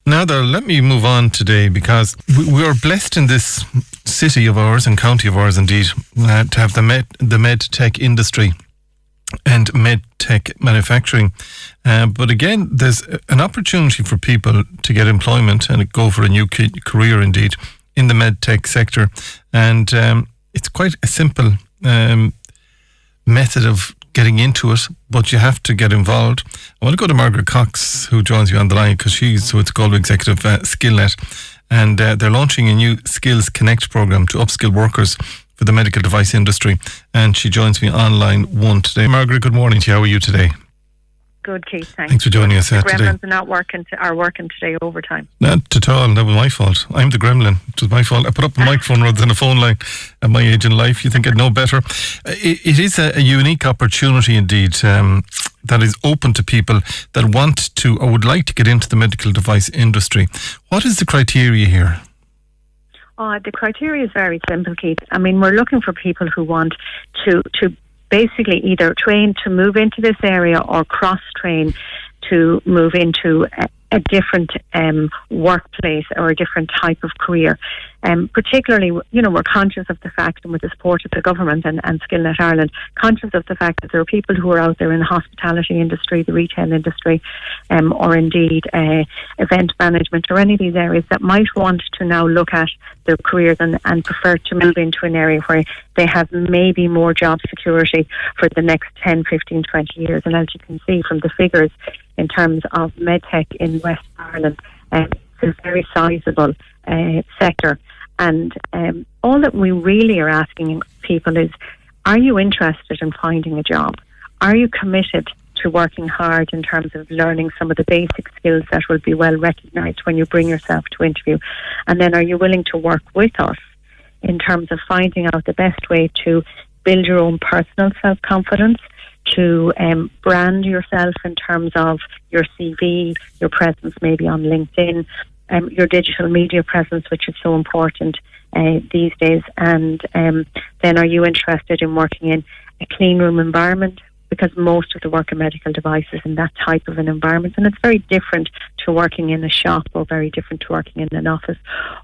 Now, though, let me move on today, because we are blessed in this city of ours and county of ours, indeed, to have the MedTech industry and MedTech manufacturing. But again, there's an opportunity for people to get employment and go for a new career, indeed, in the MedTech sector. And it's quite a simple method of getting into it, but you have to get involved. I want to go to Margaret Cox, who joins you on the line, because she's with Galway Executive SkillNet, and they're launching a new Skills Connect programme to upskill workers for the medical device industry, and she joins me on line one today. Margaret, good morning to you. How are you today? Good, Keith, thanks. Thanks for joining us today. The gremlins are working today overtime. Not at all. That was my fault. I'm the gremlin. It was my fault. I put up a microphone rather than a phone line at my age in life. You think I'd know better? It is a unique opportunity indeed, that is open to people that want to or would like to get into the medical device industry. What is the criteria here? The criteria is very simple, Keith. I mean, we're looking for people who want to basically either train to move into this area or cross-train to move into a different workplace or a different type of career. Particularly, we're conscious of the fact, and with the support of the government and SkillNet Ireland, conscious of the fact that there are people who are out there in the hospitality industry, the retail industry, or indeed event management or any of these areas that might want to now look at their careers and prefer to move into an area where they have maybe more job security for the next 10, 15, 20 years. And as you can see from the figures in terms of MedTech in West Ireland, it's a very sizable sector. And all that we really are asking people is, are you interested in finding a job? Are you committed to working hard in terms of learning some of the basic skills that will be well recognised when you bring yourself to interview? And then are you willing to work with us in terms of finding out the best way to build your own personal self-confidence, to brand yourself in terms of your CV, your presence maybe on LinkedIn, your digital media presence, which is so important these days. And then are you interested in working in a clean room environment? Because most of the work in medical devices in that type of an environment, and it's very different to working in a shop or very different to working in an office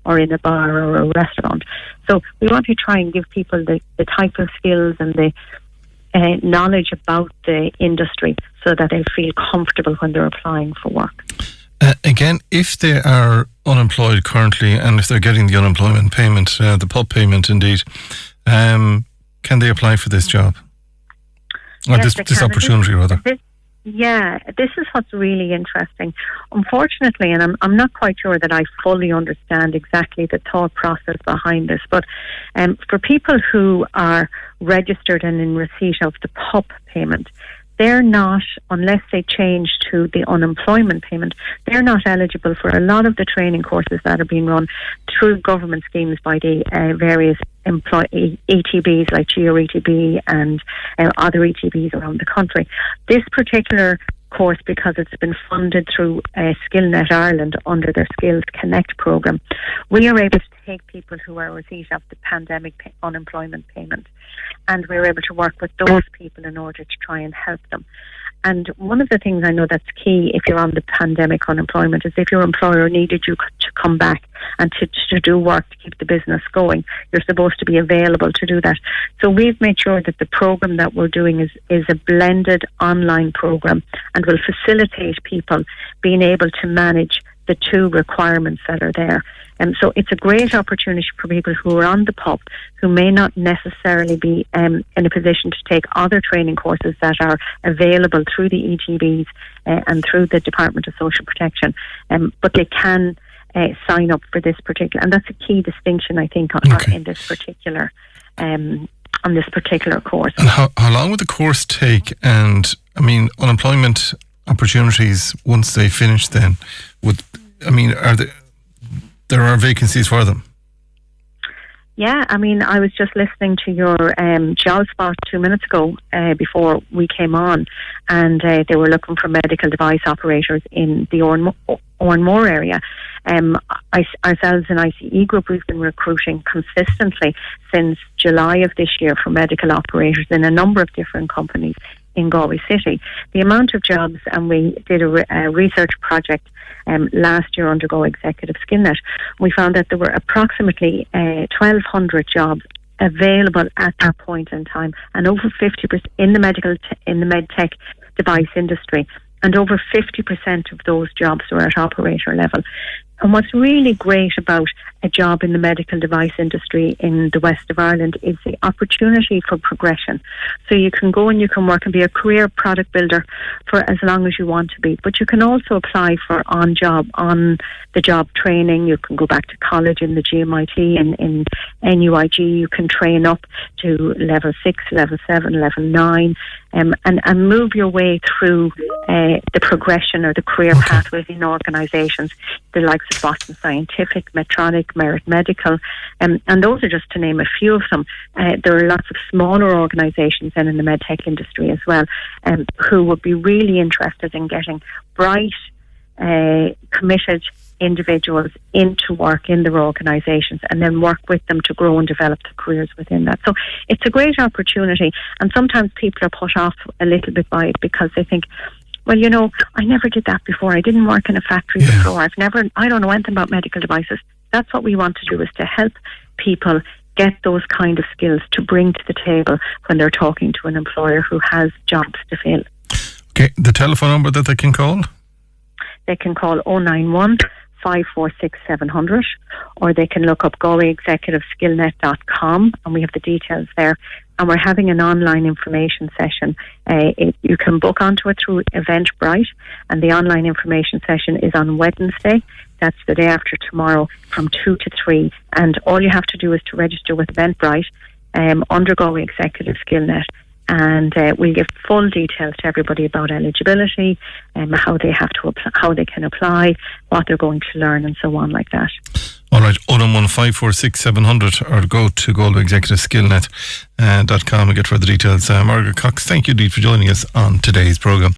or in a bar or a restaurant. So we want to try and give people the type of skills and the knowledge about the industry so that they feel comfortable when they're applying for work. Again, if they are unemployed currently and if they're getting the unemployment payment, the PUP payment indeed, can they apply for this job? Or yes, this opportunity, rather? This is what's really interesting. Unfortunately, and I'm not quite sure that I fully understand exactly the thought process behind this, but for people who are registered and in receipt of the PUP payment, they're not, unless they change to the unemployment payment, they're not eligible for a lot of the training courses that are being run through government schemes by the various ETBs like GeoETB and other ETBs around the country. This particular course, because it's been funded through SkillNet Ireland under their Skills Connect programme, we are able to take people who are in receipt of the pandemic unemployment payment, and we're able to work with those people in order to try and help them. And one of the things I know that's key if you're on the pandemic unemployment is if your employer needed you to come back and to do work to keep the business going, you're supposed to be available to do that. So we've made sure that the programme that we're doing is a blended online programme and will facilitate people being able to manage the two requirements that are there. And so it's a great opportunity for people who are on the PUP who may not necessarily be in a position to take other training courses that are available through the ETBs and through the Department of Social Protection, but they can sign up for this particular, and that's a key distinction I think in this particular on this particular course. And how long would the course take? And I mean, unemployment opportunities once they finish, then there are vacancies for them? Yeah, I mean, I was just listening to your job spot 2 minutes ago before we came on, and they were looking for medical device operators in the Oranmore area. Ourselves in ICE Group, we've been recruiting consistently since July of this year for medical operators in a number of different companies in Galway City. The amount of jobs, and we did a research project last year under Galway Executive SkillNet, we found that there were approximately 1,200 jobs available at that point in time, and over 50% in the MedTech device industry, and over 50% of those jobs were at operator level. And what's really great about a job in the medical device industry in the west of Ireland is the opportunity for progression. So you can go and you can work and be a career product builder for as long as you want to be. But you can also apply for on-the-job training. You can go back to college in the GMIT, in NUIG. You can train up to level 6, level 7, level 9, and move your way through the progression or the career pathways in organisations, the likes of Boston Scientific, Medtronic, Merit Medical, and those are just to name a few of them. There are lots of smaller organisations then in the medtech industry as well, who would be really interested in getting bright, committed individuals into work in their organisations and then work with them to grow and develop their careers within that. So it's a great opportunity, and sometimes people are put off a little bit by it because they think, well, you know, I never did that before. I didn't work in a factory before. I don't know anything about medical devices. That's what we want to do, is to help people get those kind of skills to bring to the table when they're talking to an employer who has jobs to fill. Okay, the telephone number that they can call? They can call 091 546 700, or they can look up galwayexecutiveskillnet.com, and we have the details there. And we're having an online information session. You can book onto it through Eventbrite, and the online information session is on Wednesday. That's the day after tomorrow, from 2 to 3. And all you have to do is to register with Eventbrite under Galway Executive SkillNet, and we'll give full details to everybody about eligibility, how they have to apply, how they can apply, what they're going to learn, and so on like that. All right, 091 546 700, or go to galwayexecutiveskillnet.com and get further details. Margaret Cox, thank you indeed for joining us on today's programme.